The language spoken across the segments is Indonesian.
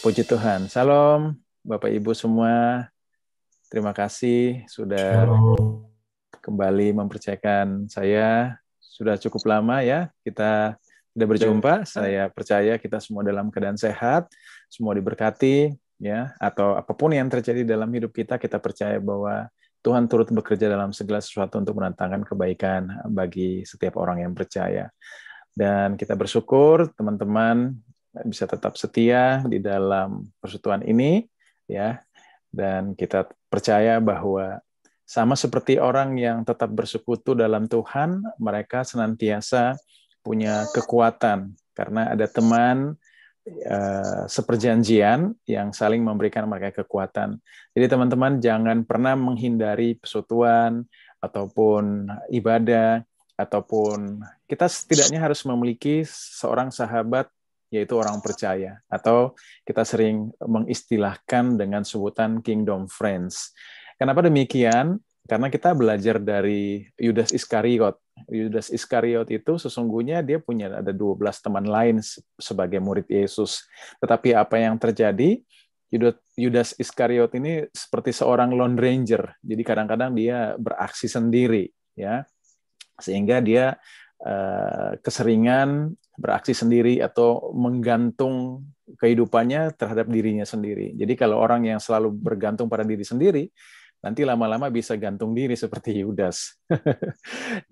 Puji Tuhan. Salam Bapak Ibu semua. Terima kasih sudah Shalom. kembali mempercayakan saya. Sudah cukup lama ya kita sudah berjumpa. Saya percaya kita semua dalam keadaan sehat, semua diberkati ya, atau apapun yang terjadi dalam hidup kita, kita percaya bahwa Tuhan turut bekerja dalam segala sesuatu untuk mendatangkan kebaikan bagi setiap orang yang percaya. Dan kita bersyukur teman-teman bisa tetap setia di dalam persekutuan ini ya, dan kita percaya bahwa sama seperti orang yang tetap bersekutu dalam Tuhan, mereka senantiasa punya kekuatan karena ada teman seperjanjian yang saling memberikan mereka kekuatan. Jadi teman-teman jangan pernah menghindari persekutuan ataupun ibadah, ataupun kita setidaknya harus memiliki seorang sahabat, yaitu orang percaya, atau kita sering mengistilahkan dengan sebutan kingdom friends. Kenapa demikian? Karena kita belajar dari Yudas Iskariot. Yudas Iskariot itu sesungguhnya dia punya ada 12 teman lain sebagai murid Yesus. Tetapi apa yang terjadi? Yudas Iskariot ini seperti seorang lone ranger. Jadi kadang-kadang dia beraksi sendiri, ya, sehingga dia keseringan beraksi sendiri atau menggantung kehidupannya terhadap dirinya sendiri. Jadi kalau orang yang selalu bergantung pada diri sendiri, nanti lama-lama bisa gantung diri seperti Yudas.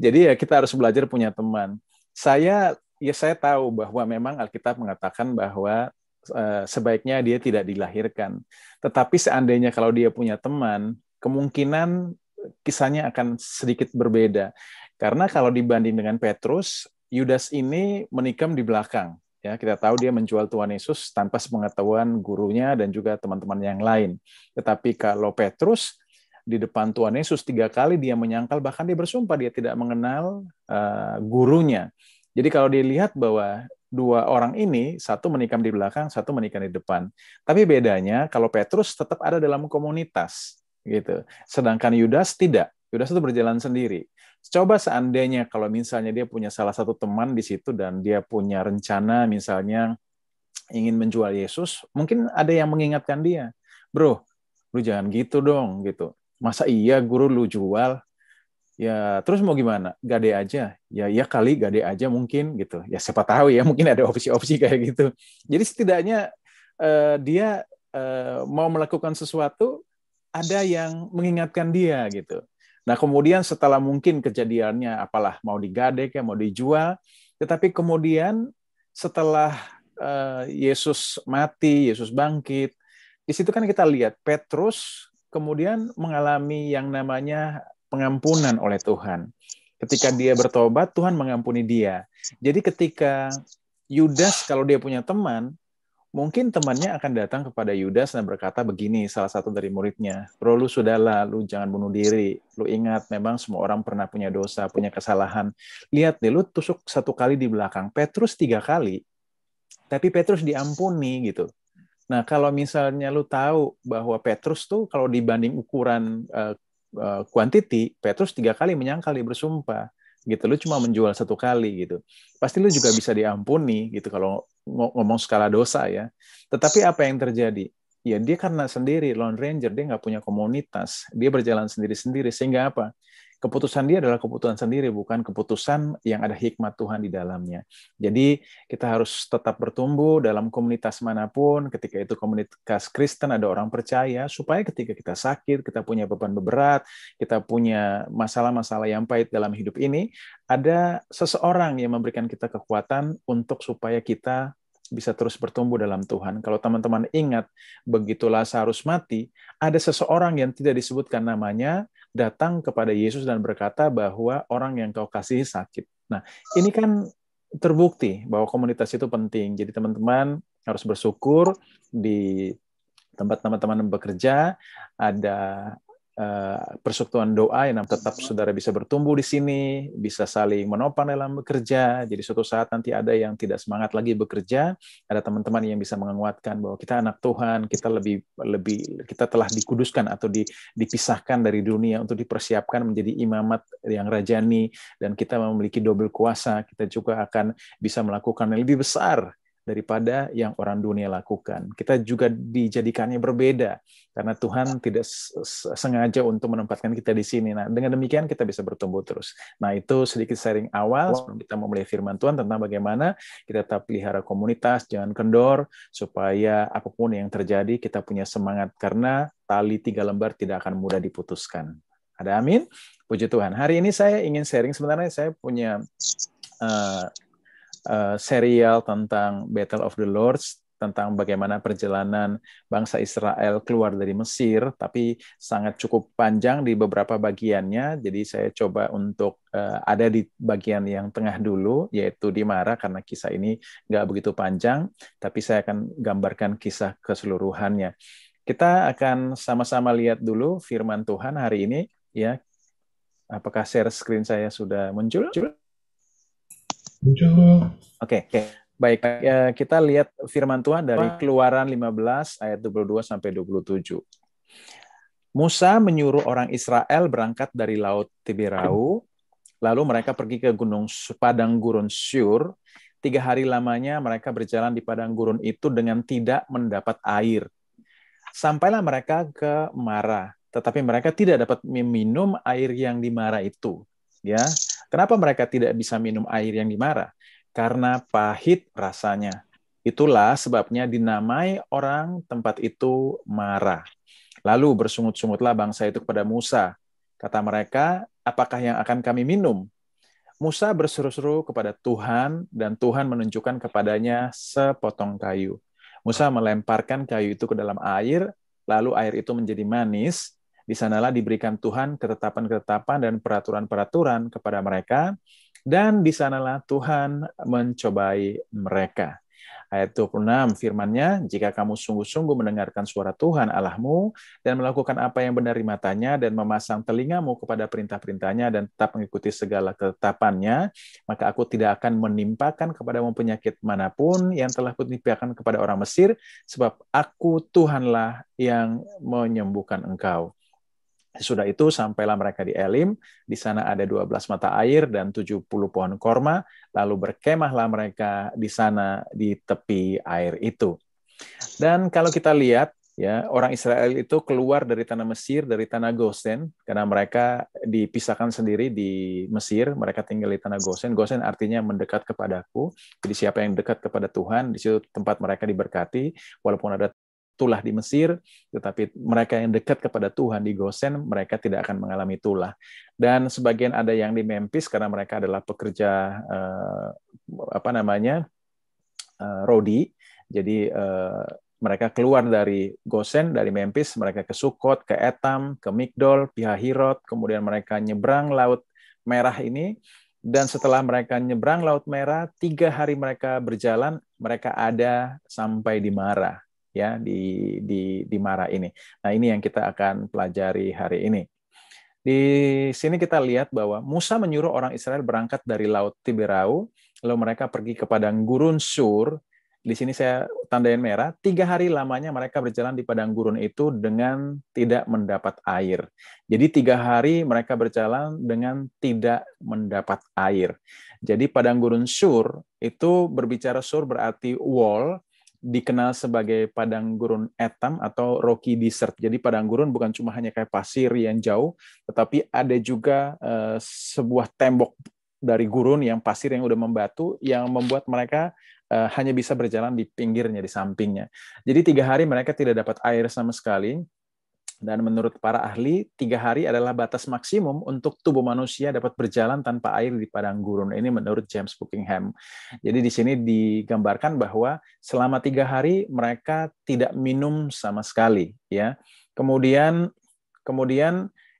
Jadi ya kita harus belajar punya teman. Saya tahu bahwa memang Alkitab mengatakan bahwa sebaiknya dia tidak dilahirkan. Tetapi seandainya kalau dia punya teman, kemungkinan kisahnya akan sedikit berbeda. Karena kalau dibanding dengan Petrus, Yudas ini menikam di belakang. Ya, kita tahu dia menjual Tuhan Yesus tanpa sepengetahuan gurunya dan juga teman-teman yang lain. Tetapi kalau Petrus di depan Tuhan Yesus 3 kali dia menyangkal, bahkan dia bersumpah dia tidak mengenal gurunya. Jadi kalau dilihat bahwa dua orang ini, satu menikam di belakang, satu menikam di depan. Tapi bedanya kalau Petrus tetap ada dalam komunitas, gitu. Sedangkan Yudas tidak. Yudas itu berjalan sendiri. Coba seandainya kalau misalnya dia punya salah satu teman di situ dan dia punya rencana misalnya ingin menjual Yesus, mungkin ada yang mengingatkan dia, bro, lu jangan gitu dong, gitu. Masa iya guru lu jual? Ya terus mau gimana? Gade aja. Ya iya kali gade aja mungkin gitu. Ya siapa tahu ya mungkin ada opsi-opsi kayak gitu. Jadi setidaknya dia mau melakukan sesuatu, ada yang mengingatkan dia gitu. Nah kemudian setelah mungkin kejadiannya apalah mau digade kayak mau dijual, tetapi kemudian setelah Yesus mati, Yesus bangkit, di situ kan kita lihat Petrus kemudian mengalami yang namanya pengampunan oleh Tuhan. Ketika dia bertobat, Tuhan mengampuni dia. Jadi ketika Yudas kalau dia punya teman, mungkin temannya akan datang kepada Yudas dan berkata begini, salah satu dari muridnya, bro lu sudahlah, lu jangan bunuh diri, lu ingat memang semua orang pernah punya dosa, punya kesalahan. Lihat deh, lu tusuk 1 kali di belakang, Petrus 3 kali, tapi Petrus diampuni gitu. Nah, kalau misalnya lu tahu bahwa Petrus tuh kalau dibanding ukuran quantity, Petrus 3 kali menyangkal, dia bersumpah gitu. Lu cuma menjual 1 kali gitu. Pasti lu juga bisa diampuni gitu kalau ngomong skala dosa ya. Tetapi apa yang terjadi? Ya dia karena sendiri, Lone Ranger, dia nggak punya komunitas. Dia berjalan sendiri-sendiri sehingga apa? Keputusan dia adalah keputusan sendiri, bukan keputusan yang ada hikmat Tuhan di dalamnya. Jadi kita harus tetap bertumbuh dalam komunitas manapun, ketika itu komunitas Kristen ada orang percaya, supaya ketika kita sakit, kita punya beban berat, kita punya masalah-masalah yang pahit dalam hidup ini, ada seseorang yang memberikan kita kekuatan untuk supaya kita bisa terus bertumbuh dalam Tuhan. Kalau teman-teman ingat, begitu Lazarus mati, ada seseorang yang tidak disebutkan namanya, datang kepada Yesus dan berkata bahwa orang yang kau kasihi sakit. Nah, ini kan terbukti bahwa komunitas itu penting. Jadi teman-teman harus bersyukur di tempat teman-teman bekerja ada persekutuan doa yang tetap saudara bisa bertumbuh di sini, bisa saling menopang dalam bekerja. Jadi suatu saat nanti ada yang tidak semangat lagi bekerja, ada teman-teman yang bisa menguatkan bahwa kita anak Tuhan, kita lebih kita telah dikuduskan atau dipisahkan dari dunia untuk dipersiapkan menjadi imamat yang rajani, dan kita memiliki double kuasa. Kita juga akan bisa melakukan yang lebih besar daripada yang orang dunia lakukan. Kita juga dijadikannya berbeda karena Tuhan tidak sengaja untuk menempatkan kita di sini. Nah, dengan demikian kita bisa bertumbuh terus. Nah, itu sedikit sharing awal sebelum kita memulai firman Tuhan tentang bagaimana kita tetap pelihara komunitas, jangan kendor, supaya apapun yang terjadi kita punya semangat karena tali 3 lembar tidak akan mudah diputuskan. Ada amin? Puji Tuhan. Hari ini saya ingin sharing, sebenarnya saya punya serial tentang Battle of the Lords, tentang bagaimana perjalanan bangsa Israel keluar dari Mesir, tapi sangat cukup panjang di beberapa bagiannya. Jadi saya coba untuk ada di bagian yang tengah dulu, yaitu di Mara, karena kisah ini nggak begitu panjang, tapi saya akan gambarkan kisah keseluruhannya. Kita akan sama-sama lihat dulu firman Tuhan hari ini, ya. Apakah share screen saya sudah muncul? Muncul. Oke. Baik, kita lihat firman Tuhan dari Keluaran 15 ayat 22 sampai 27. Musa menyuruh orang Israel berangkat dari Laut Tiberau, lalu mereka pergi ke padang gurun Syur. 3 hari lamanya mereka berjalan di padang gurun itu dengan tidak mendapat air. Sampailah mereka ke Mara, tetapi mereka tidak dapat meminum air yang di Mara itu. Ya, kenapa mereka tidak bisa minum air yang di Mara? Karena pahit rasanya. Itulah sebabnya dinamai orang tempat itu Mara. Lalu bersungut-sungutlah bangsa itu kepada Musa. Kata mereka, apakah yang akan kami minum? Musa berseru-seru kepada Tuhan, dan Tuhan menunjukkan kepadanya sepotong kayu. Musa melemparkan kayu itu ke dalam air, lalu air itu menjadi manis. Di sanalah diberikan Tuhan ketetapan-ketetapan dan peraturan-peraturan kepada mereka, dan di sanalah Tuhan mencobai mereka. Ayat 26 firman-Nya, jika kamu sungguh-sungguh mendengarkan suara Tuhan Allahmu dan melakukan apa yang benar di matanya dan memasang telingamu kepada perintah-perintahnya dan tetap mengikuti segala ketetapannya, maka aku tidak akan menimpakan kepadamu penyakit manapun yang telah kutimpakan kepada orang Mesir, sebab aku Tuhanlah yang menyembuhkan engkau. Sesudah itu sampailah mereka di Elim, di sana ada 12 mata air dan 70 pohon korma, lalu berkemahlah mereka di sana di tepi air itu. Dan kalau kita lihat, ya, orang Israel itu keluar dari tanah Mesir, dari tanah Gosen, karena mereka dipisahkan sendiri di Mesir, mereka tinggal di tanah Gosen. Gosen artinya mendekat kepadaku. Jadi siapa yang dekat kepada Tuhan, di situ tempat mereka diberkati, walaupun ada tulah di Mesir, tetapi mereka yang dekat kepada Tuhan di Gosen, mereka tidak akan mengalami tulah. Dan sebagian ada yang di Memphis karena mereka adalah pekerja rodi. Jadi mereka keluar dari Gosen, dari Memphis, mereka ke Sukot, ke Etam, ke Migdol, Pihahirot, kemudian mereka nyebrang Laut Merah ini. Dan setelah mereka nyebrang Laut Merah, 3 hari mereka berjalan, mereka ada sampai di Mara. Ya, di Mara ini. Nah, ini yang kita akan pelajari hari ini. Di sini kita lihat bahwa Musa menyuruh orang Israel berangkat dari Laut Tiberau, lalu mereka pergi ke padang gurun Sur. Di sini saya tandain merah. 3 hari lamanya mereka berjalan di padang gurun itu dengan tidak mendapat air. Jadi 3 hari mereka berjalan dengan tidak mendapat air. Jadi padang gurun Sur itu berbicara Sur berarti wall, dikenal sebagai padang gurun Etam atau Rocky Desert. Jadi padang gurun bukan cuma hanya kayak pasir yang jauh, tetapi ada juga sebuah tembok dari gurun yang pasir yang udah membatu yang membuat mereka hanya bisa berjalan di pinggirnya, di sampingnya. Jadi 3 hari mereka tidak dapat air sama sekali. Dan menurut para ahli, 3 hari adalah batas maksimum untuk tubuh manusia dapat berjalan tanpa air di padang gurun. Ini menurut James Buckingham. Jadi di sini digambarkan bahwa selama 3 hari mereka tidak minum sama sekali. Ya. Kemudian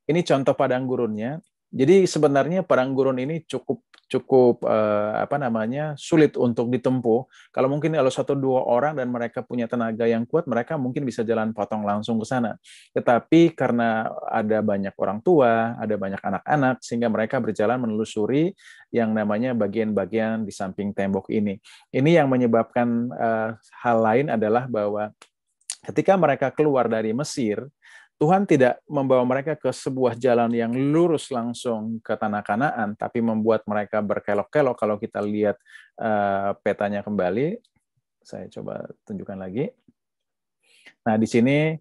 ini contoh padang gurunnya. Jadi sebenarnya padang gurun ini cukup sulit untuk ditempuh. Kalau 1-2 orang dan mereka punya tenaga yang kuat, mereka mungkin bisa jalan potong langsung ke sana. Tetapi karena ada banyak orang tua, ada banyak anak-anak, sehingga mereka berjalan menelusuri yang namanya bagian-bagian di samping tembok ini. Ini yang menyebabkan hal lain adalah bahwa ketika mereka keluar dari Mesir, Tuhan tidak membawa mereka ke sebuah jalan yang lurus langsung ke tanah Kanaan, tapi membuat mereka berkelok-kelok. Kalau kita lihat petanya kembali, Saya coba tunjukkan lagi. Nah, di sini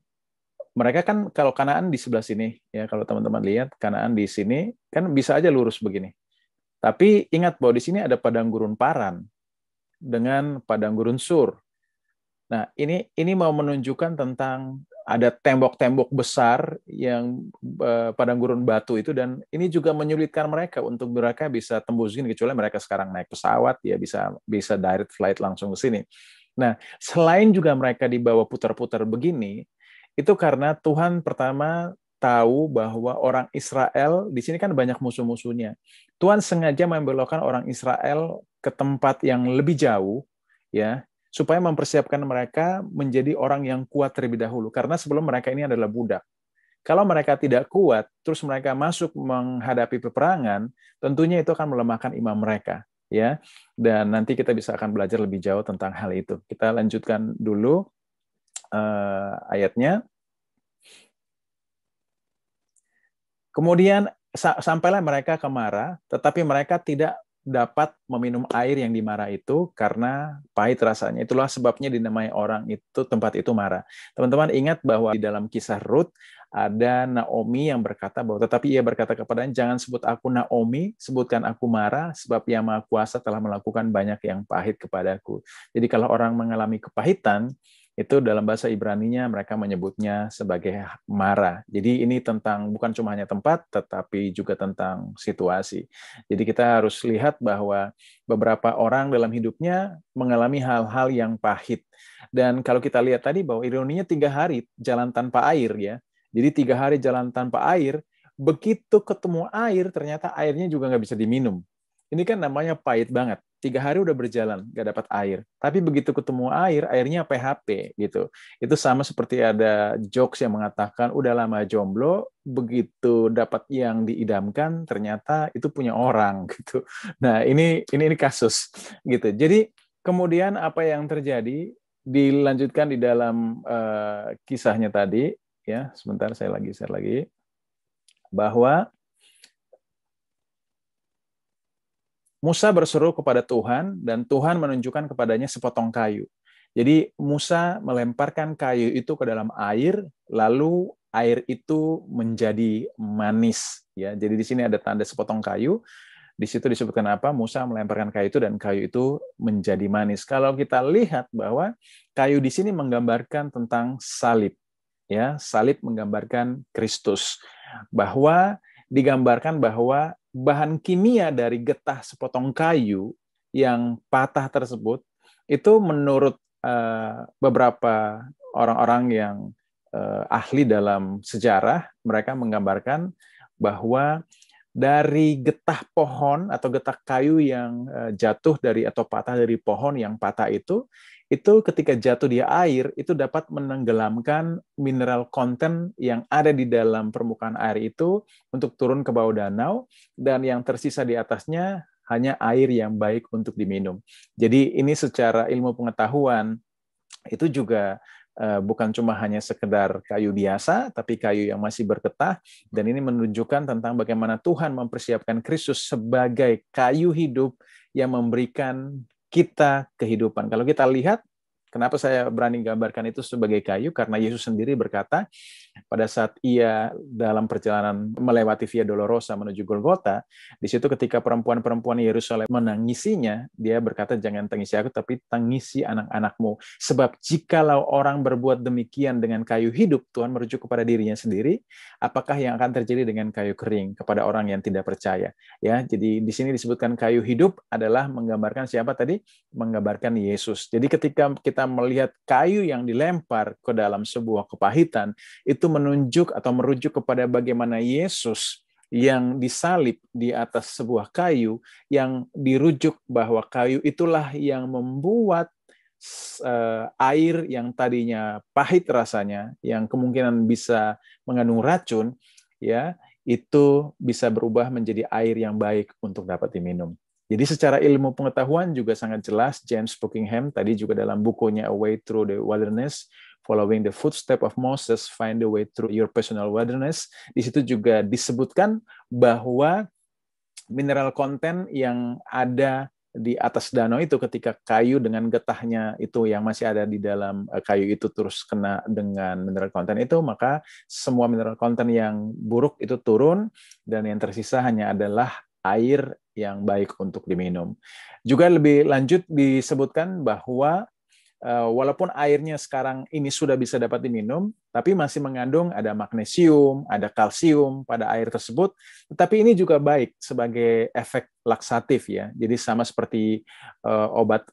mereka kan kalau Kanaan di sebelah sini, ya kalau teman-teman lihat Kanaan di sini kan bisa aja lurus begini. Tapi ingat bahwa di sini ada padang gurun Paran dengan padang gurun Sur. Nah, ini mau menunjukkan tentang ada tembok-tembok besar yang padang gurun batu itu, dan ini juga menyulitkan mereka untuk mereka bisa tembus sini, kecuali mereka sekarang naik pesawat ya bisa direct flight langsung ke sini. Nah, selain juga mereka dibawa putar-putar begini, itu karena Tuhan pertama tahu bahwa orang Israel di sini kan banyak musuh-musuhnya. Tuhan sengaja membelokkan orang Israel ke tempat yang lebih jauh, ya, supaya mempersiapkan mereka menjadi orang yang kuat terlebih dahulu. Karena sebelum mereka ini adalah budak. Kalau mereka tidak kuat, terus mereka masuk menghadapi peperangan, tentunya itu akan melemahkan iman mereka, ya. Dan nanti kita bisa akan belajar lebih jauh tentang hal itu. Kita lanjutkan dulu ayatnya. Kemudian sampailah mereka ke Mara, tetapi mereka tidak dapat meminum air yang di Mara itu karena pahit rasanya. Itulah sebabnya dinamai orang itu tempat itu Mara. Teman-teman ingat bahwa di dalam kisah Rut ada Naomi yang berkata bahwa tetapi ia berkata kepadanya, jangan sebut aku Naomi, sebutkan aku Mara, sebab Yang Maha Kuasa telah melakukan banyak yang pahit kepadaku. Jadi kalau orang mengalami kepahitan, itu dalam bahasa Ibraninya mereka menyebutnya sebagai Mara. Jadi ini tentang bukan cuma hanya tempat, tetapi juga tentang situasi. Jadi kita harus lihat bahwa beberapa orang dalam hidupnya mengalami hal-hal yang pahit. Dan kalau kita lihat tadi bahwa ironinya 3 hari jalan tanpa air, ya. Jadi 3 hari jalan tanpa air, begitu ketemu air, ternyata airnya juga nggak bisa diminum. Ini kan namanya pahit banget. 3 hari udah berjalan, nggak dapat air. Tapi begitu ketemu air, airnya PHP gitu. Itu sama seperti ada jokes yang mengatakan, udah lama jomblo, begitu dapat yang diidamkan, ternyata itu punya orang gitu. Nah, ini kasus gitu. Jadi kemudian apa yang terjadi dilanjutkan di dalam kisahnya tadi, ya. Sebentar saya lagi bahwa Musa berseru kepada Tuhan, dan Tuhan menunjukkan kepadanya sepotong kayu. Jadi Musa melemparkan kayu itu ke dalam air, lalu air itu menjadi manis. Ya, jadi di sini ada tanda sepotong kayu. Di situ disebutkan apa? Musa melemparkan kayu itu dan kayu itu menjadi manis. Kalau kita lihat bahwa kayu di sini menggambarkan tentang salib. Ya, salib menggambarkan Kristus. Bahwa digambarkan bahwa bahan kimia dari getah sepotong kayu yang patah tersebut itu menurut beberapa orang-orang yang ahli dalam sejarah, mereka menggambarkan bahwa dari getah pohon atau getah kayu yang jatuh dari atau patah dari pohon yang patah itu ketika jatuh di air itu dapat menenggelamkan mineral konten yang ada di dalam permukaan air itu untuk turun ke bawah danau, dan yang tersisa di atasnya hanya air yang baik untuk diminum. Jadi ini secara ilmu pengetahuan itu juga bukan cuma hanya sekedar kayu biasa, tapi kayu yang masih bergetah, dan ini menunjukkan tentang bagaimana Tuhan mempersiapkan Kristus sebagai kayu hidup yang memberikan kita kehidupan. Kalau kita lihat, kenapa saya berani gambarkan itu sebagai kayu? Karena Yesus sendiri berkata, pada saat ia dalam perjalanan melewati Via Dolorosa menuju Golgota, di situ ketika perempuan-perempuan Yerusalem menangisinya, dia berkata, jangan tangisi aku, tapi tangisi anak-anakmu. Sebab jikalau orang berbuat demikian dengan kayu hidup, Tuhan merujuk kepada dirinya sendiri, apakah yang akan terjadi dengan kayu kering kepada orang yang tidak percaya? Ya, jadi di sini disebutkan kayu hidup adalah menggambarkan siapa tadi? Menggambarkan Yesus. Jadi ketika kita melihat kayu yang dilempar ke dalam sebuah kepahitan, itu menunjuk atau merujuk kepada bagaimana Yesus yang disalib di atas sebuah kayu, yang dirujuk bahwa kayu itulah yang membuat air yang tadinya pahit rasanya, yang kemungkinan bisa mengandung racun, ya, itu bisa berubah menjadi air yang baik untuk dapat diminum. Jadi secara ilmu pengetahuan juga sangat jelas, James Buckingham tadi juga dalam bukunya A Way Through the Wilderness, Following the Footsteps of Moses, Find the Way Through Your Personal Wilderness, di situ juga disebutkan bahwa mineral konten yang ada di atas danau itu, ketika kayu dengan getahnya itu yang masih ada di dalam kayu itu terus kena dengan mineral content itu, maka semua mineral content yang buruk itu turun dan yang tersisa hanya adalah air yang baik untuk diminum. Juga lebih lanjut disebutkan bahwa walaupun airnya sekarang ini sudah bisa dapat diminum, tapi masih mengandung ada magnesium, ada kalsium pada air tersebut. Tetapi ini juga baik sebagai efek laksatif ya. Jadi sama seperti obat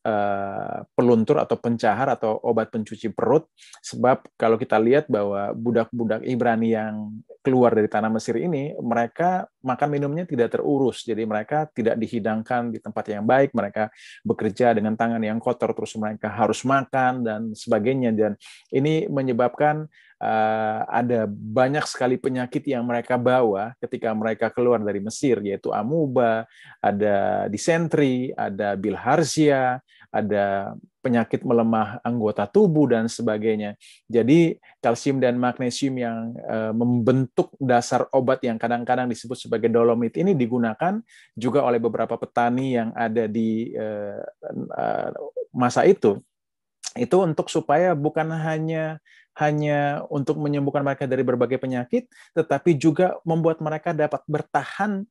peluntur atau pencahar atau obat pencuci perut. Sebab kalau kita lihat bahwa budak-budak Ibrani yang keluar dari tanah Mesir ini, mereka makan minumnya tidak terurus. Jadi mereka tidak dihidangkan di tempat yang baik, mereka bekerja dengan tangan yang kotor, terus mereka harus makan dan sebagainya. Dan ini menyebabkan ada banyak sekali penyakit yang mereka bawa ketika mereka keluar dari Mesir, yaitu amuba, ada disentri, ada bilharzia, ada penyakit melemah anggota tubuh, dan sebagainya. Jadi kalsium dan magnesium yang membentuk dasar obat yang kadang-kadang disebut sebagai dolomit ini digunakan juga oleh beberapa petani yang ada di masa itu untuk supaya bukan hanya untuk menyembuhkan mereka dari berbagai penyakit, tetapi juga membuat mereka dapat bertahan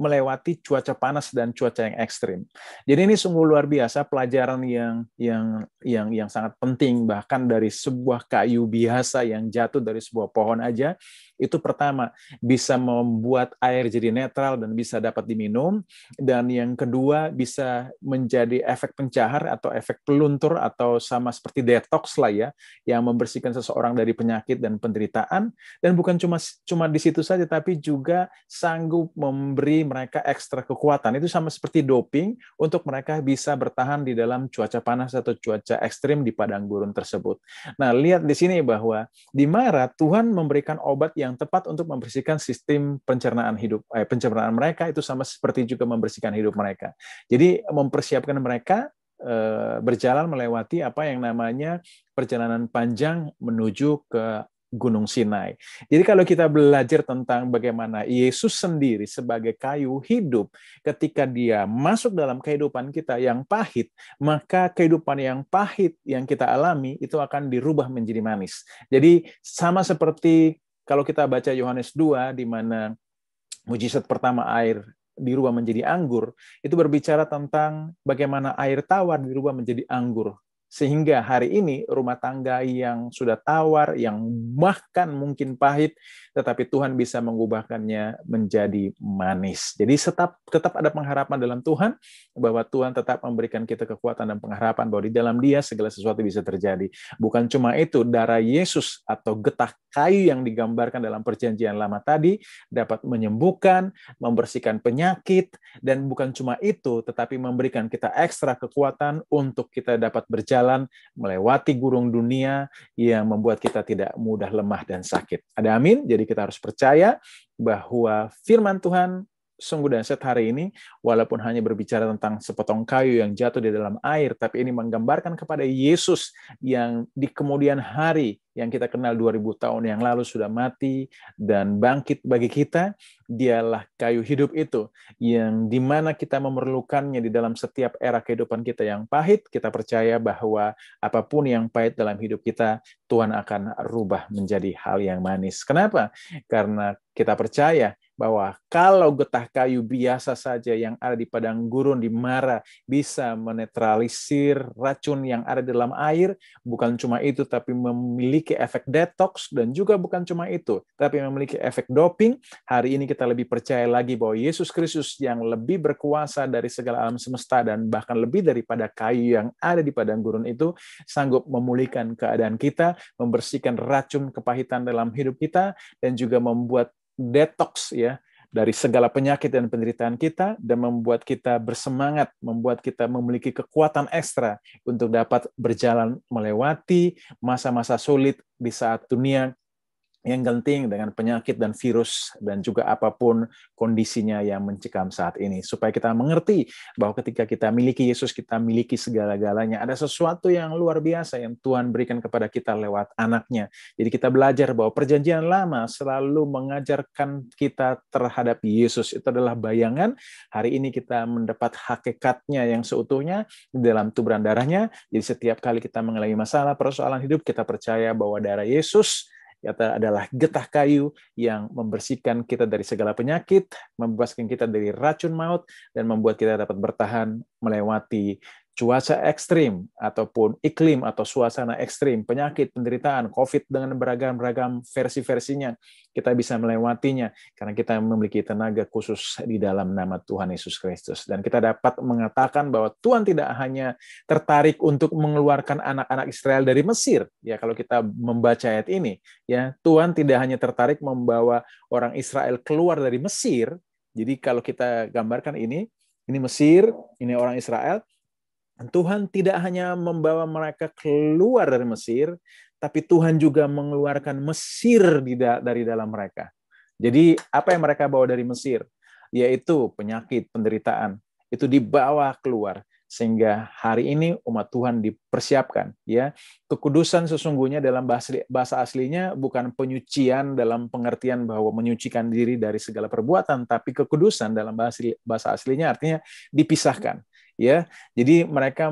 melewati cuaca panas dan cuaca yang ekstrim. Jadi ini sungguh luar biasa, pelajaran yang sangat penting. Bahkan dari sebuah kayu biasa yang jatuh dari sebuah pohon aja, itu pertama bisa membuat air jadi netral dan bisa dapat diminum, dan yang kedua bisa menjadi efek pencahar atau efek peluntur atau sama seperti detox lah ya, yang membersihkan seseorang dari penyakit dan penderitaan. Dan bukan cuma di situ saja, tapi juga sanggup memberi mereka ekstra kekuatan. Itu sama seperti doping untuk mereka bisa bertahan di dalam cuaca panas atau cuaca ekstrim di padang gurun tersebut. Nah, lihat di sini bahwa di Mara Tuhan memberikan obat yang tepat untuk membersihkan sistem pencernaan pencernaan mereka, itu sama seperti juga membersihkan hidup mereka. Jadi mempersiapkan mereka berjalan melewati apa yang namanya perjalanan panjang menuju ke Gunung Sinai. Jadi kalau kita belajar tentang bagaimana Yesus sendiri sebagai kayu hidup, ketika dia masuk dalam kehidupan kita yang pahit, maka kehidupan yang pahit yang kita alami itu akan dirubah menjadi manis. Jadi sama seperti kalau kita baca Yohanes 2, di mana mujizat pertama air dirubah menjadi anggur, itu berbicara tentang bagaimana air tawar dirubah menjadi anggur. Sehingga hari ini rumah tangga yang sudah tawar, yang bahkan mungkin pahit, tetapi Tuhan bisa mengubahkannya menjadi manis. Jadi tetap ada pengharapan dalam Tuhan, bahwa Tuhan tetap memberikan kita kekuatan dan pengharapan bahwa di dalam Dia segala sesuatu bisa terjadi. Bukan cuma itu, darah Yesus atau getah kayu yang digambarkan dalam perjanjian lama tadi dapat menyembuhkan, membersihkan penyakit, dan bukan cuma itu, tetapi memberikan kita ekstra kekuatan untuk kita dapat berjalan melewati gurun dunia yang membuat kita tidak mudah lemah dan sakit. Ada amin? Jadi kita harus percaya bahwa firman Tuhan sungguh dahsyat hari ini, walaupun hanya berbicara tentang sepotong kayu yang jatuh di dalam air, tapi ini menggambarkan kepada Yesus yang di kemudian hari yang kita kenal 2000 tahun yang lalu sudah mati dan bangkit bagi kita. Dialah kayu hidup itu, yang dimana kita memerlukannya di dalam setiap era kehidupan kita yang pahit. Kita percaya bahwa apapun yang pahit dalam hidup kita, Tuhan akan rubah menjadi hal yang manis. Kenapa? Karena kita percaya bahwa kalau getah kayu biasa saja yang ada di padang gurun di Mara bisa menetralisir racun yang ada di dalam air, bukan cuma itu, tapi memiliki efek detox, dan juga bukan cuma itu, tapi memiliki efek doping. Hari ini kita lebih percaya lagi bahwa Yesus Kristus yang lebih berkuasa dari segala alam semesta dan bahkan lebih daripada kayu yang ada di padang gurun itu, sanggup memulihkan keadaan kita, membersihkan racun kepahitan dalam hidup kita, dan juga membuat detox ya dari segala penyakit dan penderitaan kita, dan membuat kita bersemangat, membuat kita memiliki kekuatan ekstra untuk dapat berjalan melewati masa-masa sulit di saat dunia yang genting dengan penyakit dan virus dan juga apapun kondisinya yang mencekam saat ini. Supaya kita mengerti bahwa ketika kita miliki Yesus, kita miliki segala-galanya. Ada sesuatu yang luar biasa yang Tuhan berikan kepada kita lewat anaknya. Jadi kita belajar bahwa perjanjian lama selalu mengajarkan kita terhadap Yesus. Itu adalah bayangan. Hari ini kita mendapat hakikatnya yang seutuhnya di dalam tuburan darahnya. Jadi setiap kali kita mengalami masalah, persoalan hidup, kita percaya bahwa darah Yesus adalah getah kayu yang membersihkan kita dari segala penyakit, membebaskan kita dari racun maut, dan membuat kita dapat bertahan melewati cuaca ekstrim, ataupun iklim atau suasana ekstrim, penyakit, penderitaan, COVID dengan beragam-ragam versi-versinya. Kita bisa melewatinya karena kita memiliki tenaga khusus di dalam nama Tuhan Yesus Kristus. Dan kita dapat mengatakan bahwa Tuhan tidak hanya tertarik untuk mengeluarkan anak-anak Israel dari Mesir. Ya, kalau kita membaca ayat ini, ya, Tuhan tidak hanya tertarik membawa orang Israel keluar dari Mesir. Jadi kalau kita gambarkan ini Mesir, ini orang Israel. Tuhan tidak hanya membawa mereka keluar dari Mesir, tapi Tuhan juga mengeluarkan Mesir dari dalam mereka. Jadi apa yang mereka bawa dari Mesir? Yaitu penyakit, penderitaan. Itu dibawa keluar. Sehingga hari ini umat Tuhan dipersiapkan. Ya, kekudusan sesungguhnya dalam bahasa aslinya bukan penyucian dalam pengertian bahwa menyucikan diri dari segala perbuatan, tapi kekudusan dalam bahasa aslinya artinya dipisahkan. Ya, jadi mereka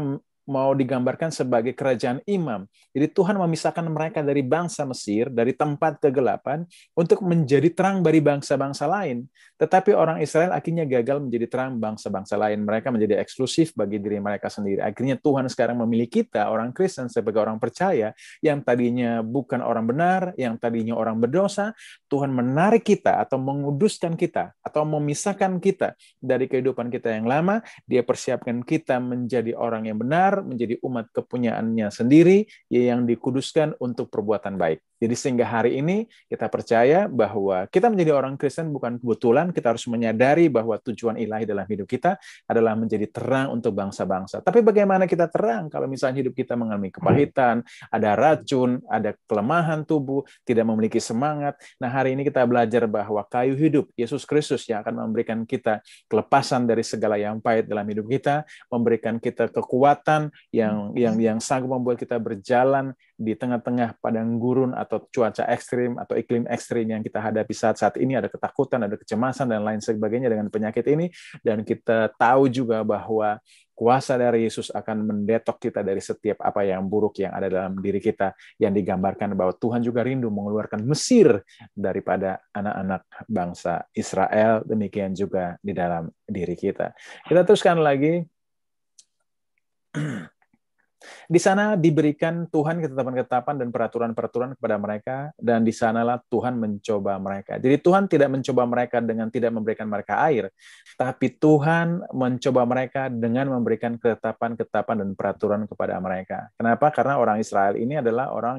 mau digambarkan sebagai kerajaan imam. Jadi Tuhan memisahkan mereka dari bangsa Mesir, dari tempat kegelapan, untuk menjadi terang bagi bangsa-bangsa lain. Tetapi orang Israel akhirnya gagal menjadi terang bangsa-bangsa lain. Mereka menjadi eksklusif bagi diri mereka sendiri. Akhirnya Tuhan sekarang memilih kita, orang Kristen, sebagai orang percaya, yang tadinya bukan orang benar, yang tadinya orang berdosa. Tuhan menarik kita atau menguduskan kita, atau memisahkan kita dari kehidupan kita yang lama. Dia persiapkan kita menjadi orang yang benar, menjadi umat kepunyaannya sendiri yang dikuduskan untuk perbuatan baik. Jadi sehingga hari ini kita percaya bahwa kita menjadi orang Kristen bukan kebetulan, kita harus menyadari bahwa tujuan ilahi dalam hidup kita adalah menjadi terang untuk bangsa-bangsa. Tapi bagaimana kita terang kalau misalnya hidup kita mengalami kepahitan, ada racun, ada kelemahan tubuh, tidak memiliki semangat. Nah, hari ini kita belajar bahwa kayu hidup, Yesus Kristus, yang akan memberikan kita kelepasan dari segala yang pahit dalam hidup kita, memberikan kita kekuatan yang sanggup membuat kita berjalan di tengah-tengah padang gurun atau cuaca ekstrim atau iklim ekstrim yang kita hadapi saat ini. Ada ketakutan, ada kecemasan, dan lain sebagainya dengan penyakit ini. Dan kita tahu juga bahwa kuasa dari Yesus akan mendetok kita dari setiap apa yang buruk yang ada dalam diri kita, yang digambarkan bahwa Tuhan juga rindu mengeluarkan Mesir daripada anak-anak bangsa Israel. Demikian juga di dalam diri kita. Kita teruskan lagi. Di sana diberikan Tuhan ketetapan-ketetapan dan peraturan-peraturan kepada mereka, dan di sanalah Tuhan mencoba mereka. Jadi Tuhan tidak mencoba mereka dengan tidak memberikan mereka air, tapi Tuhan mencoba mereka dengan memberikan ketetapan-ketetapan dan peraturan kepada mereka. Kenapa? Karena orang Israel ini adalah orang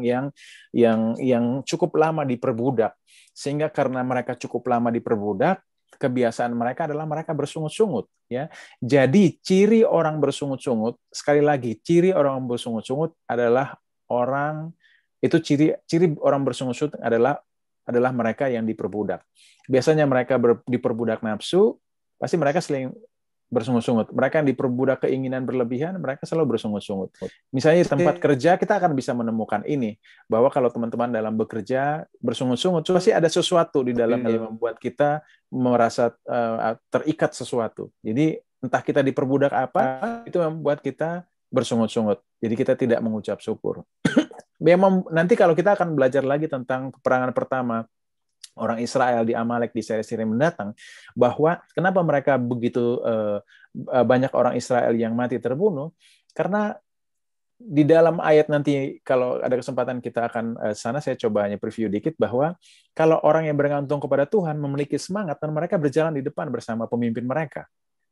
yang cukup lama diperbudak, sehingga karena mereka cukup lama diperbudak, kebiasaan mereka adalah mereka bersungut-sungut, ya. Jadi ciri orang bersungut-sungut, sekali lagi, ciri orang bersungut-sungut adalah ciri orang bersungut-sungut adalah mereka yang diperbudak. Biasanya mereka diperbudak nafsu, pasti mereka sering bersungut-sungut. Mereka yang diperbudak keinginan berlebihan, mereka selalu bersungut-sungut. Misalnya di tempat kerja, kita akan bisa menemukan ini, bahwa kalau teman-teman dalam bekerja bersungut-sungut, pasti ada sesuatu di dalamnya yang membuat kita merasa terikat sesuatu. Jadi entah kita diperbudak apa, itu membuat kita bersungut-sungut. Jadi kita tidak mengucap syukur. Memang nanti kalau kita akan belajar lagi tentang peperangan pertama orang Israel di Amalek di seri-seri mendatang, bahwa kenapa mereka begitu banyak orang Israel yang mati terbunuh, karena di dalam ayat nanti kalau ada kesempatan kita akan sana, saya coba hanya preview dikit bahwa kalau orang yang bergantung kepada Tuhan memiliki semangat dan mereka berjalan di depan bersama pemimpin mereka.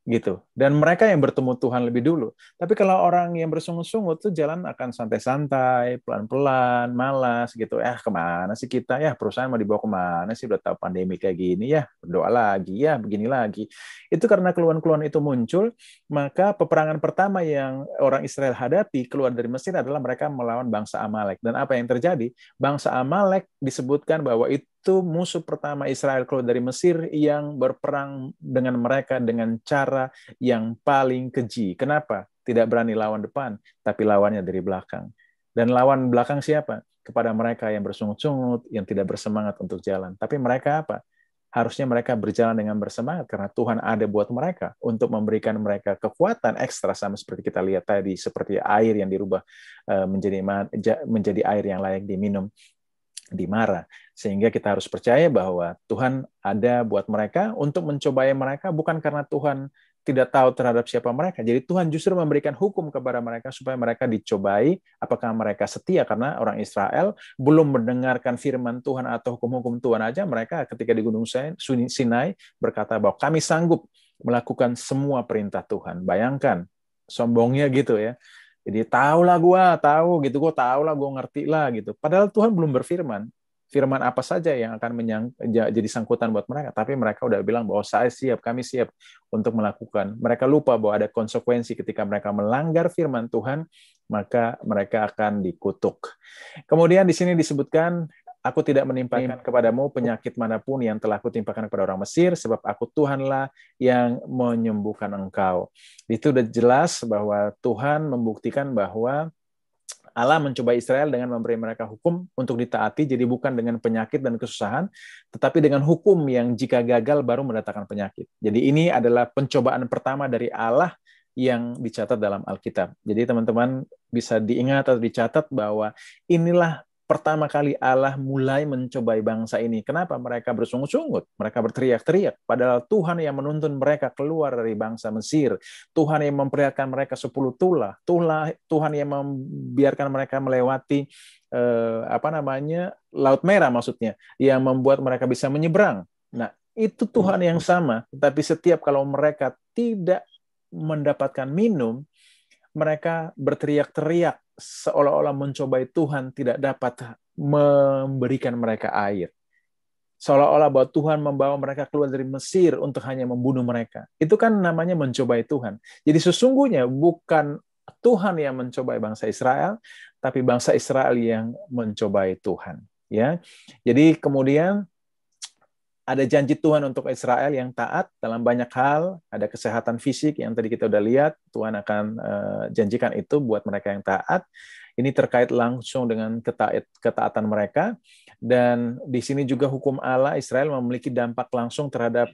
gitu. Dan mereka yang bertemu Tuhan lebih dulu. Tapi kalau orang yang bersungut-sungut tuh jalan akan santai-santai, pelan-pelan, malas gitu. Kemana sih kita? Ya perusahaan mau dibawa kemana sih? Udah tahu pandemi kayak gini ya, berdoa lagi ya, begini lagi. Itu karena keluhan-keluhan itu muncul, maka peperangan pertama yang orang Israel hadapi keluar dari Mesir adalah mereka melawan bangsa Amalek. Dan apa yang terjadi? Bangsa Amalek disebutkan bahwa itu musuh pertama Israel keluar dari Mesir yang berperang dengan mereka dengan cara yang paling keji. Kenapa? Tidak berani lawan depan, tapi lawannya dari belakang. Dan lawan belakang siapa? Kepada mereka yang bersungut-sungut, yang tidak bersemangat untuk jalan. Tapi mereka apa? Harusnya mereka berjalan dengan bersemangat karena Tuhan ada buat mereka untuk memberikan mereka kekuatan ekstra, sama seperti kita lihat tadi, seperti air yang dirubah menjadi air yang layak diminum di Mara. Sehingga kita harus percaya bahwa Tuhan ada buat mereka untuk mencobai mereka, bukan karena Tuhan tidak tahu terhadap siapa mereka. Jadi Tuhan justru memberikan hukum kepada mereka supaya mereka dicobai apakah mereka setia, karena orang Israel belum mendengarkan firman Tuhan atau hukum-hukum Tuhan aja, mereka ketika di Gunung Sinai berkata bahwa kami sanggup melakukan semua perintah Tuhan. Bayangkan sombongnya gitu ya. Jadi tahu gitu, gue tahu lah, gue ngerti lah gitu. Padahal Tuhan belum berfirman. Firman apa saja yang akan jadi sangkutan buat mereka. Tapi mereka udah bilang bahwa saya siap, kami siap untuk melakukan. Mereka lupa bahwa ada konsekuensi ketika mereka melanggar firman Tuhan, maka mereka akan dikutuk. Kemudian di sini disebutkan, aku tidak menimpakan kepadamu penyakit manapun yang telah kutimpakan kepada orang Mesir, sebab aku Tuhanlah yang menyembuhkan engkau. Itu udah jelas bahwa Tuhan membuktikan bahwa Allah mencobai Israel dengan memberi mereka hukum untuk ditaati, jadi bukan dengan penyakit dan kesusahan, tetapi dengan hukum yang jika gagal baru mendatangkan penyakit. Jadi ini adalah pencobaan pertama dari Allah yang dicatat dalam Alkitab. Jadi teman-teman bisa diingat atau dicatat bahwa inilah pertama kali Allah mulai mencobai bangsa ini. Kenapa? Mereka bersungut-sungut, mereka berteriak-teriak. Padahal Tuhan yang menuntun mereka keluar dari bangsa Mesir. Tuhan yang memperlihatkan mereka 10 tulah. Tuhan yang membiarkan mereka melewati Laut Merah maksudnya, yang membuat mereka bisa menyeberang. Nah, itu Tuhan yang sama. Tapi setiap kalau mereka tidak mendapatkan minum, mereka berteriak-teriak seolah-olah mencobai Tuhan tidak dapat memberikan mereka air. Seolah-olah bahwa Tuhan membawa mereka keluar dari Mesir untuk hanya membunuh mereka. Itu kan namanya mencobai Tuhan. Jadi sesungguhnya bukan Tuhan yang mencobai bangsa Israel, tapi bangsa Israel yang mencobai Tuhan. Ya, jadi kemudian ada janji Tuhan untuk Israel yang taat dalam banyak hal, ada kesehatan fisik yang tadi kita udah lihat, Tuhan akan janjikan itu buat mereka yang taat. Ini terkait langsung dengan ketaatan mereka, dan di sini juga hukum Allah Israel memiliki dampak langsung terhadap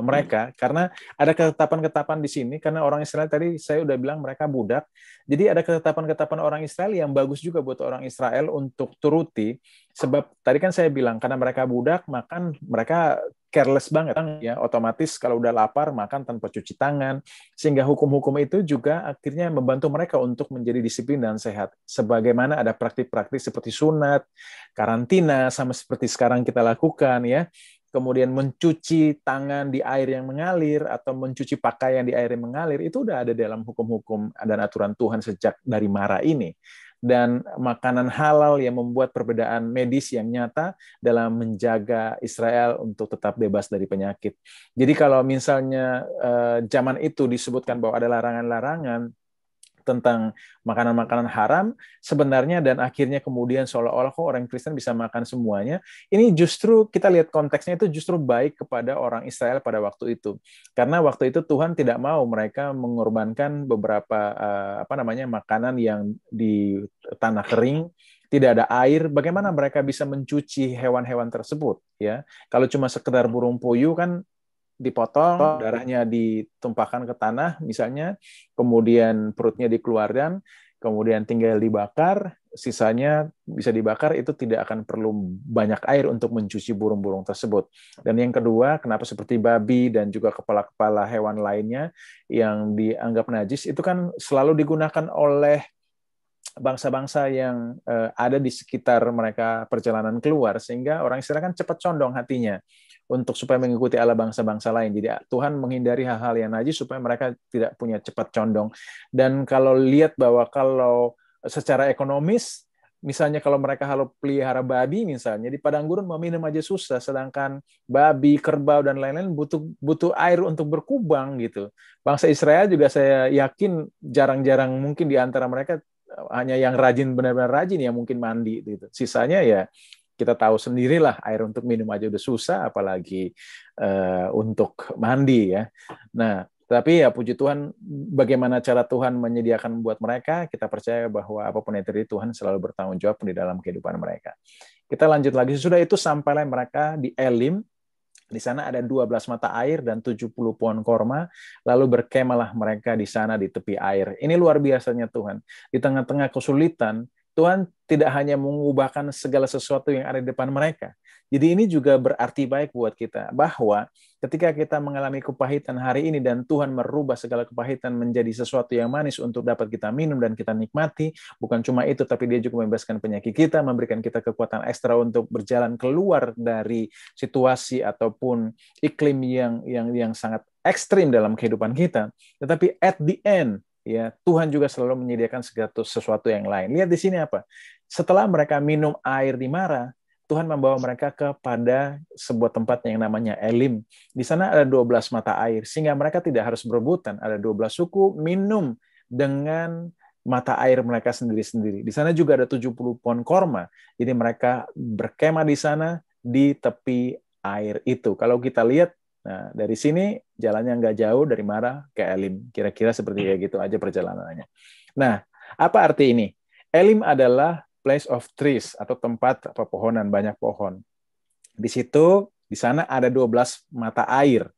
mereka, karena ada ketetapan-ketetapan di sini, karena orang Israel tadi saya udah bilang mereka budak, jadi ada ketetapan-ketetapan orang Israel yang bagus juga buat orang Israel untuk turuti, sebab tadi kan saya bilang karena mereka budak, makan mereka careless banget ya, otomatis kalau udah lapar makan tanpa cuci tangan, sehingga hukum-hukum itu juga akhirnya membantu mereka untuk menjadi disiplin dan sehat. Sebagaimana ada praktik-praktik seperti sunat, karantina, sama seperti sekarang kita lakukan ya. Kemudian mencuci tangan di air yang mengalir atau mencuci pakaian di air yang mengalir, itu udah ada dalam hukum-hukum dan aturan Tuhan sejak dari Mara ini. Dan makanan halal yang membuat perbedaan medis yang nyata dalam menjaga Israel untuk tetap bebas dari penyakit. Jadi kalau misalnya zaman itu disebutkan bahwa ada larangan-larangan tentang makanan-makanan haram sebenarnya, dan akhirnya kemudian seolah-olah kok orang Kristen bisa makan semuanya. Ini justru kita lihat konteksnya itu justru baik kepada orang Israel pada waktu itu. Karena waktu itu Tuhan tidak mau mereka mengorbankan beberapa makanan yang di tanah kering, tidak ada air, bagaimana mereka bisa mencuci hewan-hewan tersebut ya? Kalau cuma sekedar burung puyuh kan dipotong, darahnya ditumpahkan ke tanah misalnya, kemudian perutnya dikeluarkan, kemudian tinggal dibakar, sisanya bisa dibakar, itu tidak akan perlu banyak air untuk mencuci burung-burung tersebut. Dan yang kedua, kenapa seperti babi dan juga kepala-kepala hewan lainnya yang dianggap najis, itu kan selalu digunakan oleh bangsa-bangsa yang ada di sekitar mereka perjalanan keluar, sehingga orang Israel kan cepat condong hatinya untuk supaya mengikuti Allah bangsa-bangsa lain. Jadi Tuhan menghindari hal-hal yang najis supaya mereka tidak punya cepat condong. Dan kalau lihat bahwa kalau secara ekonomis, misalnya kalau mereka harus pelihara babi misalnya, di padang gurun mau minum aja susah, sedangkan babi, kerbau, dan lain-lain butuh air untuk berkubang gitu. Bangsa Israel juga saya yakin jarang-jarang mungkin di antara mereka hanya yang rajin, benar-benar rajin yang mungkin mandi gitu. Sisanya ya kita tahu sendirilah, air untuk minum aja udah susah, apalagi untuk mandi ya. Nah, tapi ya puji Tuhan, bagaimana cara Tuhan menyediakan buat mereka, kita percaya bahwa apapun yang terjadi, Tuhan selalu bertanggung jawab di dalam kehidupan mereka. Kita lanjut lagi, sesudah itu sampailah mereka di Elim. Di sana ada 12 mata air dan 70 pohon korma, lalu berkemalah mereka di sana di tepi air. Ini luar biasanya Tuhan. Di tengah-tengah kesulitan, Tuhan tidak hanya mengubahkan segala sesuatu yang ada di depan mereka. Jadi ini juga berarti baik buat kita, bahwa ketika kita mengalami kepahitan hari ini dan Tuhan merubah segala kepahitan menjadi sesuatu yang manis untuk dapat kita minum dan kita nikmati, bukan cuma itu, tapi dia juga membebaskan penyakit kita, memberikan kita kekuatan ekstra untuk berjalan keluar dari situasi ataupun iklim yang sangat ekstrim dalam kehidupan kita. Tetapi at the end, ya, Tuhan juga selalu menyediakan segala sesuatu yang lain. Lihat di sini apa? Setelah mereka minum air di Mara, Tuhan membawa mereka kepada sebuah tempat yang namanya Elim. Di sana ada 12 mata air, sehingga mereka tidak harus berebutan. Ada 12 suku minum dengan mata air mereka sendiri-sendiri. Di sana juga ada 70 pohon korma. Jadi mereka berkemah di sana di tepi air itu. Kalau kita lihat, nah, dari sini jalannya nggak jauh dari Mara ke Elim. Kira-kira seperti kayak gitu aja perjalanannya. Nah, apa arti ini? Elim adalah place of trees atau tempat pepohonan, banyak pohon. Di situ, di sana ada 12 mata air.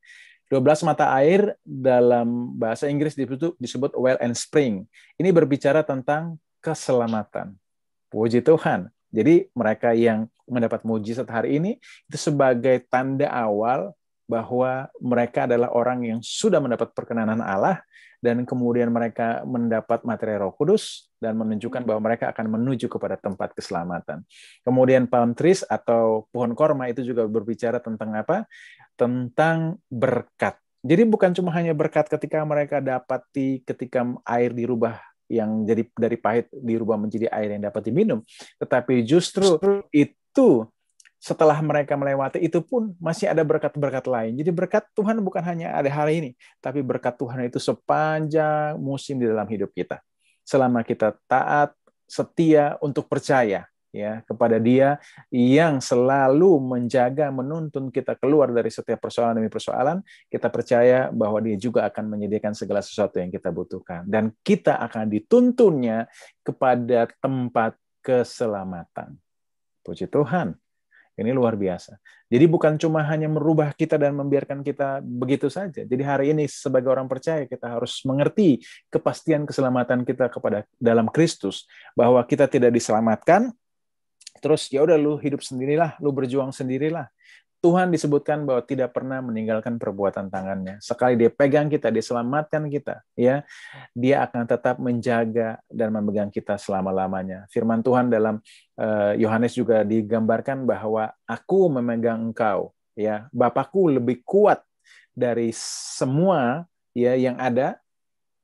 12 mata air dalam bahasa Inggris disebut well and spring. Ini berbicara tentang keselamatan. Puji Tuhan. Jadi mereka yang mendapat mujizat hari ini itu sebagai tanda awal bahwa mereka adalah orang yang sudah mendapat perkenanan Allah, dan kemudian mereka mendapat materi Roh Kudus dan menunjukkan bahwa mereka akan menuju kepada tempat keselamatan. Kemudian palm trees atau pohon korma itu juga berbicara tentang apa? Tentang berkat. Jadi bukan cuma hanya berkat ketika mereka dapati ketika air dirubah, yang jadi dari pahit dirubah menjadi air yang dapat diminum, tetapi justru itu setelah mereka melewati itu pun masih ada berkat-berkat lain. Jadi berkat Tuhan bukan hanya ada hari ini, tapi berkat Tuhan itu sepanjang musim di dalam hidup kita. Selama kita taat, setia untuk percaya ya kepada Dia yang selalu menjaga, menuntun kita keluar dari setiap persoalan demi persoalan, kita percaya bahwa Dia juga akan menyediakan segala sesuatu yang kita butuhkan, dan kita akan dituntunnya kepada tempat keselamatan. Puji Tuhan. Ini luar biasa. Jadi bukan cuma hanya merubah kita dan membiarkan kita begitu saja. Jadi hari ini sebagai orang percaya kita harus mengerti kepastian keselamatan kita kepada dalam Kristus, bahwa kita tidak diselamatkan terus ya udah lu hidup sendirilah, lu berjuang sendirilah. Tuhan disebutkan bahwa tidak pernah meninggalkan perbuatan tangannya. Sekali Dia pegang kita, Dia selamatkan kita, ya, Dia akan tetap menjaga dan memegang kita selama-lamanya. Firman Tuhan dalam Yohanes juga digambarkan bahwa aku memegang engkau, ya, Bapakku lebih kuat dari semua ya yang ada,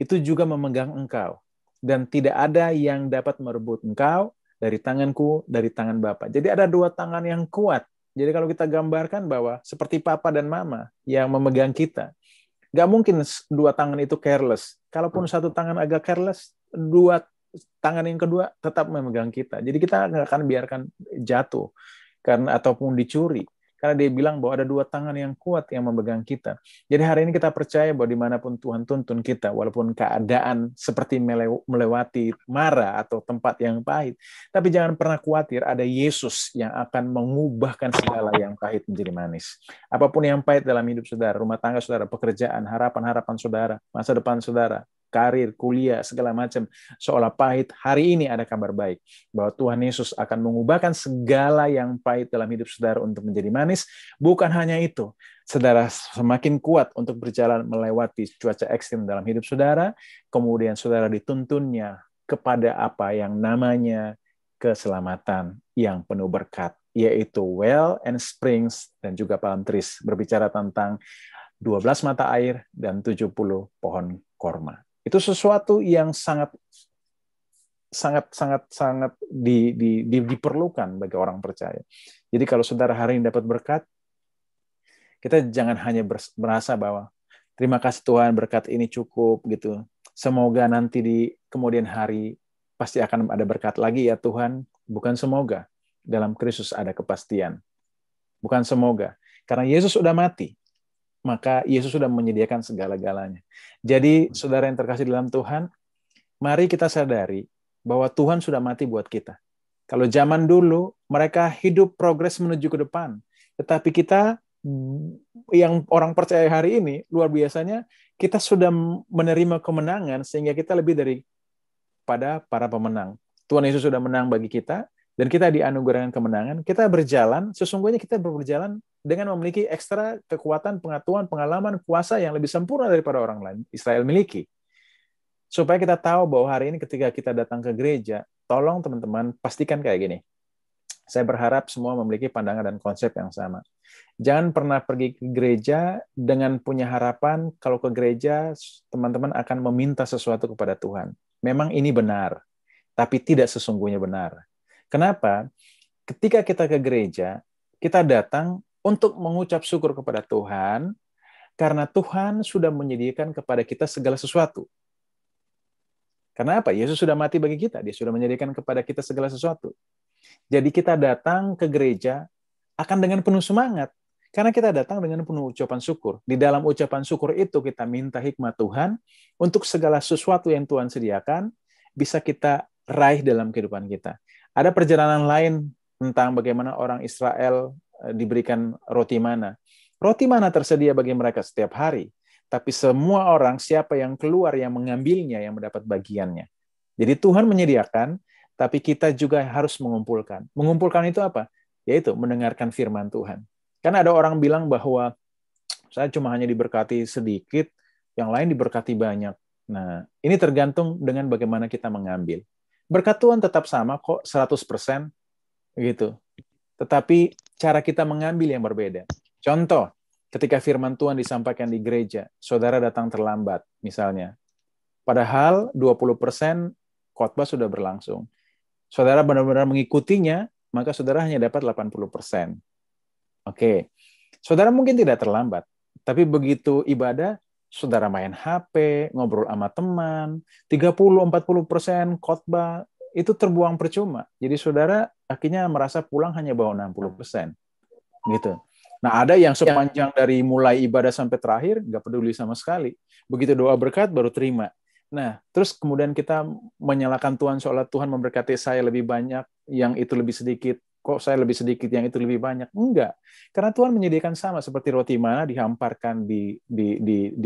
itu juga memegang engkau, dan tidak ada yang dapat merebut engkau dari tanganku, dari tangan Bapa. Jadi ada dua tangan yang kuat. Jadi kalau kita gambarkan bahwa seperti papa dan mama yang memegang kita, nggak mungkin dua tangan itu careless. Kalaupun satu tangan agak careless, dua tangan yang kedua tetap memegang kita. Jadi kita nggak akan biarkan jatuh karena ataupun dicuri. Karena Dia bilang bahwa ada dua tangan yang kuat yang memegang kita. Jadi hari ini kita percaya bahwa dimanapun Tuhan tuntun kita, walaupun keadaan seperti melewati Mara atau tempat yang pahit, tapi jangan pernah khawatir, ada Yesus yang akan mengubahkan segala yang pahit menjadi manis. Apapun yang pahit dalam hidup saudara, rumah tangga saudara, pekerjaan, harapan-harapan saudara, masa depan saudara, karir, kuliah, segala macam, seolah pahit, hari ini ada kabar baik, bahwa Tuhan Yesus akan mengubahkan segala yang pahit dalam hidup saudara untuk menjadi manis. Bukan hanya itu, saudara semakin kuat untuk berjalan melewati cuaca ekstrim dalam hidup saudara, kemudian saudara dituntunnya kepada apa yang namanya keselamatan yang penuh berkat yaitu well and springs dan juga palm trees, berbicara tentang 12 mata air dan 70 pohon korma. Itu sesuatu yang sangat diperlukan bagi orang percaya. Jadi kalau saudara hari ini dapat berkat, kita jangan hanya merasa bahwa terima kasih Tuhan berkat ini cukup gitu. Semoga nanti di kemudian hari pasti akan ada berkat lagi ya Tuhan. Bukan semoga. Dalam Kristus ada kepastian. Bukan semoga. Karena Yesus sudah mati. Maka Yesus sudah menyediakan segala-galanya. Jadi saudara yang terkasih dalam Tuhan, mari kita sadari bahwa Tuhan sudah mati buat kita. Kalau zaman dulu mereka hidup progres menuju ke depan. Tetapi kita yang orang percaya hari ini, luar biasanya, kita sudah menerima kemenangan sehingga kita lebih daripada para pemenang. Tuhan Yesus sudah menang bagi kita, dan kita dianugerahkan kemenangan. Kita berjalan, sesungguhnya kita berjalan dengan memiliki ekstra kekuatan, pengetahuan, pengalaman, kuasa yang lebih sempurna daripada orang lain Israel miliki. Supaya kita tahu bahwa hari ini ketika kita datang ke gereja, tolong teman-teman pastikan kayak gini. Saya berharap semua memiliki pandangan dan konsep yang sama. Jangan pernah pergi ke gereja dengan punya harapan kalau ke gereja teman-teman akan meminta sesuatu kepada Tuhan. Memang ini benar, tapi tidak sesungguhnya benar. Kenapa? Ketika kita ke gereja, kita datang untuk mengucap syukur kepada Tuhan, karena Tuhan sudah menyediakan kepada kita segala sesuatu. Karena apa? Yesus sudah mati bagi kita, Dia sudah menyediakan kepada kita segala sesuatu. Jadi kita datang ke gereja akan dengan penuh semangat, karena kita datang dengan penuh ucapan syukur. Di dalam ucapan syukur itu kita minta hikmat Tuhan untuk segala sesuatu yang Tuhan sediakan, bisa kita raih dalam kehidupan kita. Ada perjalanan lain tentang bagaimana orang Israel diberikan roti mana. Roti mana tersedia bagi mereka setiap hari. Tapi semua orang, siapa yang keluar, yang mengambilnya, yang mendapat bagiannya. Jadi Tuhan menyediakan, tapi kita juga harus mengumpulkan. Mengumpulkan itu apa? Yaitu mendengarkan firman Tuhan. Kan ada orang bilang bahwa saya cuma hanya diberkati sedikit, yang lain diberkati banyak. Nah, ini tergantung dengan bagaimana kita mengambil. Berkat Tuhan tetap sama kok, 100%, gitu. Tetapi cara kita mengambil yang berbeda. Contoh, ketika firman Tuhan disampaikan di gereja, saudara datang terlambat, misalnya. Padahal 20% khotbah sudah berlangsung. Saudara benar-benar mengikutinya, maka saudara hanya dapat 80%. Oke. Saudara mungkin tidak terlambat, tapi begitu ibadah, saudara main HP, ngobrol sama teman, 30-40% khotbah, itu terbuang percuma. Jadi saudara akhirnya merasa pulang hanya bawa 60%. Gitu. Nah, ada yang sepanjang dari mulai ibadah sampai terakhir, nggak peduli sama sekali. Begitu doa berkat, baru terima. Nah, terus kemudian kita menyalahkan Tuhan seolah Tuhan memberkati saya lebih banyak, yang itu lebih sedikit. Kok saya lebih sedikit, yang itu lebih banyak? Enggak. Karena Tuhan menyediakan sama seperti roti mana dihamparkan di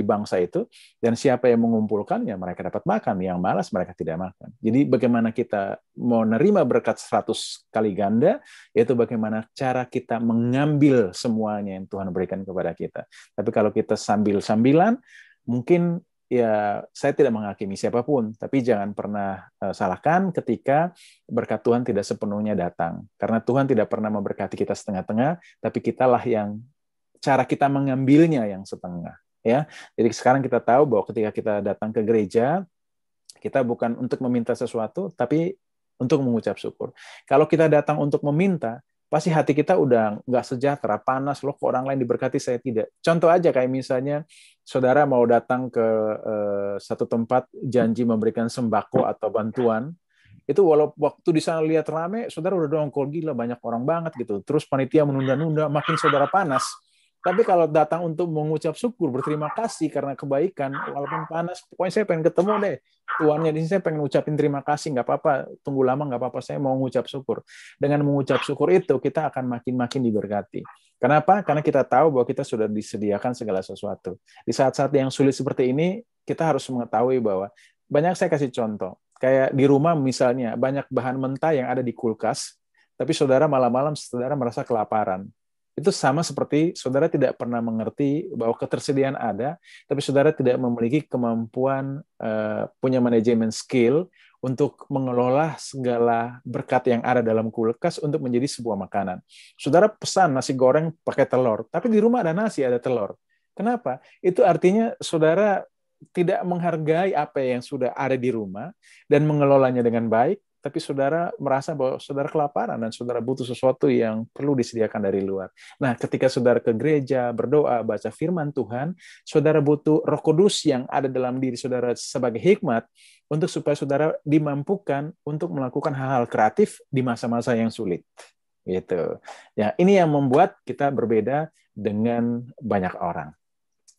bangsa itu, dan siapa yang mengumpulkannya, mereka dapat makan. Yang malas, mereka tidak makan. Jadi bagaimana kita mau menerima berkat 100 kali ganda, yaitu bagaimana cara kita mengambil semuanya yang Tuhan berikan kepada kita. Tapi kalau kita sambil-sambilan, mungkin ya saya tidak menghakimi siapapun, tapi jangan pernah salahkan ketika berkat Tuhan tidak sepenuhnya datang. Karena Tuhan tidak pernah memberkati kita setengah-tengah, tapi kitalah yang cara kita mengambilnya yang setengah. Ya, jadi sekarang kita tahu bahwa ketika kita datang ke gereja, kita bukan untuk meminta sesuatu, tapi untuk mengucap syukur. Kalau kita datang untuk meminta, pasti hati kita udah nggak sejahtera, panas, loh kok orang lain diberkati, saya tidak. Contoh aja kayak misalnya, saudara mau datang ke satu tempat, janji memberikan sembako atau bantuan, itu walau waktu di sana lihat rame, saudara udah dongkol, gila banyak orang banget gitu. Terus panitia menunda-nunda, makin saudara panas. Tapi kalau datang untuk mengucap syukur, berterima kasih karena kebaikan, walaupun panas, pokoknya saya pengen ketemu deh. Tuannya di sini saya pengen ngucapin terima kasih, nggak apa-apa, tunggu lama nggak apa-apa, saya mau mengucap syukur. Dengan mengucap syukur itu, kita akan makin-makin diberkati. Kenapa? Karena kita tahu bahwa kita sudah disediakan segala sesuatu. Di saat-saat yang sulit seperti ini, kita harus mengetahui bahwa, banyak saya kasih contoh, kayak di rumah misalnya, banyak bahan mentah yang ada di kulkas, tapi saudara malam-malam saudara merasa kelaparan. Itu sama seperti saudara tidak pernah mengerti bahwa ketersediaan ada, tapi saudara tidak memiliki kemampuan punya manajemen skill untuk mengelola segala berkat yang ada dalam kulkas untuk menjadi sebuah makanan. Saudara pesan nasi goreng pakai telur, tapi di rumah ada nasi, ada telur. Kenapa? Itu artinya saudara tidak menghargai apa yang sudah ada di rumah dan mengelolanya dengan baik, tapi saudara merasa bahwa saudara kelaparan dan saudara butuh sesuatu yang perlu disediakan dari luar. Nah, ketika saudara ke gereja, berdoa, baca firman Tuhan, saudara butuh Roh Kudus yang ada dalam diri saudara sebagai hikmat untuk supaya saudara dimampukan untuk melakukan hal-hal kreatif di masa-masa yang sulit. Gitu. Ya, ini yang membuat kita berbeda dengan banyak orang.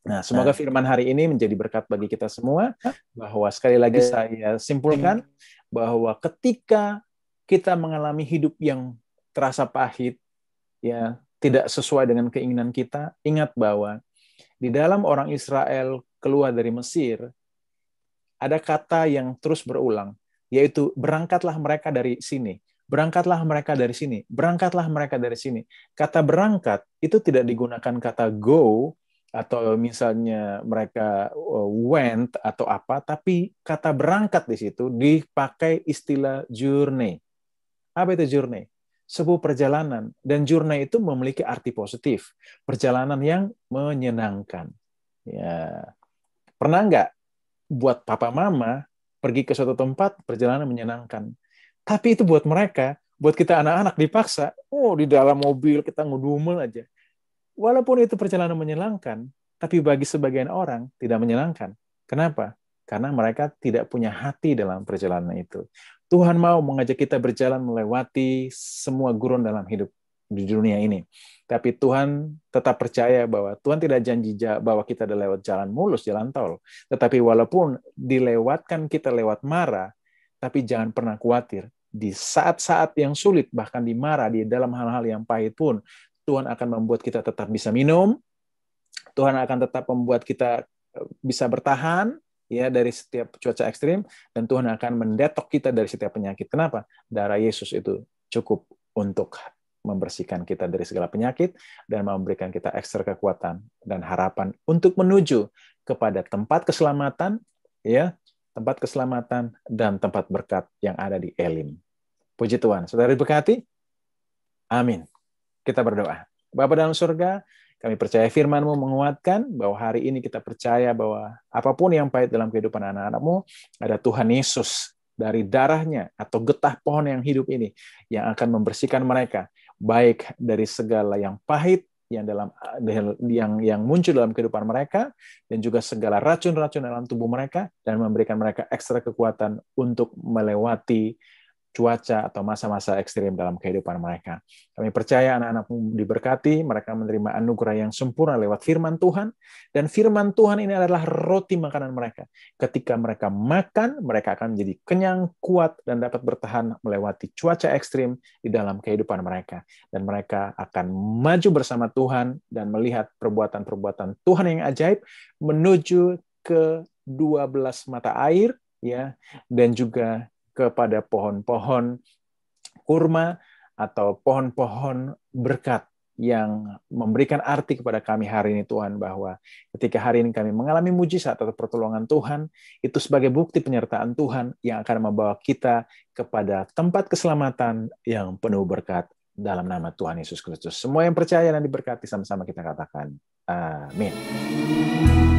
Nah, semoga firman hari ini menjadi berkat bagi kita semua, bahwa sekali lagi saya simpulkan bahwa ketika kita mengalami hidup yang terasa pahit, ya tidak sesuai dengan keinginan kita, ingat bahwa di dalam orang Israel keluar dari Mesir, ada kata yang terus berulang, yaitu berangkatlah mereka dari sini, berangkatlah mereka dari sini, berangkatlah mereka dari sini. Kata berangkat itu tidak digunakan kata go, atau misalnya mereka went atau apa, tapi kata berangkat di situ dipakai istilah journey. Apa itu journey? Sebuah perjalanan, dan journey itu memiliki arti positif, perjalanan yang menyenangkan. Ya, pernah nggak buat papa mama pergi ke suatu tempat perjalanan menyenangkan? Tapi itu buat mereka, buat kita anak-anak dipaksa, di dalam mobil kita ngedumel aja. Walaupun itu perjalanan menyenangkan, tapi bagi sebagian orang tidak menyenangkan. Kenapa? Karena mereka tidak punya hati dalam perjalanan itu. Tuhan mau mengajak kita berjalan melewati semua gurun dalam hidup di dunia ini. Tapi Tuhan tetap percaya bahwa Tuhan tidak janji bahwa kita ada lewat jalan mulus, jalan tol. Tetapi walaupun dilewatkan kita lewat mara, tapi jangan pernah khawatir. Di saat-saat yang sulit, bahkan di mara, di dalam hal-hal yang pahit pun, Tuhan akan membuat kita tetap bisa minum, Tuhan akan tetap membuat kita bisa bertahan ya dari setiap cuaca ekstrim, dan Tuhan akan mendetok kita dari setiap penyakit. Kenapa? Darah Yesus itu cukup untuk membersihkan kita dari segala penyakit dan memberikan kita ekstra kekuatan dan harapan untuk menuju kepada tempat keselamatan, ya, tempat keselamatan dan tempat berkat yang ada di Elim. Puji Tuhan. Saudara diberkati? Amin. Kita berdoa. Bapa dalam surga, kami percaya firman-Mu menguatkan bahwa hari ini kita percaya bahwa apapun yang pahit dalam kehidupan anak-anak-Mu, ada Tuhan Yesus dari darahnya atau getah pohon yang hidup ini yang akan membersihkan mereka, baik dari segala yang pahit yang muncul dalam kehidupan mereka, dan juga segala racun-racun dalam tubuh mereka, dan memberikan mereka ekstra kekuatan untuk melewati cuaca atau masa-masa ekstrim dalam kehidupan mereka. Kami percaya anak-anak-Mu diberkati, mereka menerima anugerah yang sempurna lewat firman Tuhan, dan firman Tuhan ini adalah roti makanan mereka. Ketika mereka makan, mereka akan menjadi kenyang, kuat, dan dapat bertahan melewati cuaca ekstrim di dalam kehidupan mereka. Dan mereka akan maju bersama Tuhan dan melihat perbuatan-perbuatan Tuhan yang ajaib menuju ke 12 mata air, ya, dan juga kepada pohon-pohon kurma atau pohon-pohon berkat yang memberikan arti kepada kami hari ini, Tuhan, bahwa ketika hari ini kami mengalami mujizat atau pertolongan Tuhan, itu sebagai bukti penyertaan Tuhan yang akan membawa kita kepada tempat keselamatan yang penuh berkat dalam nama Tuhan Yesus Kristus. Semua yang percaya dan diberkati sama-sama kita katakan, amin.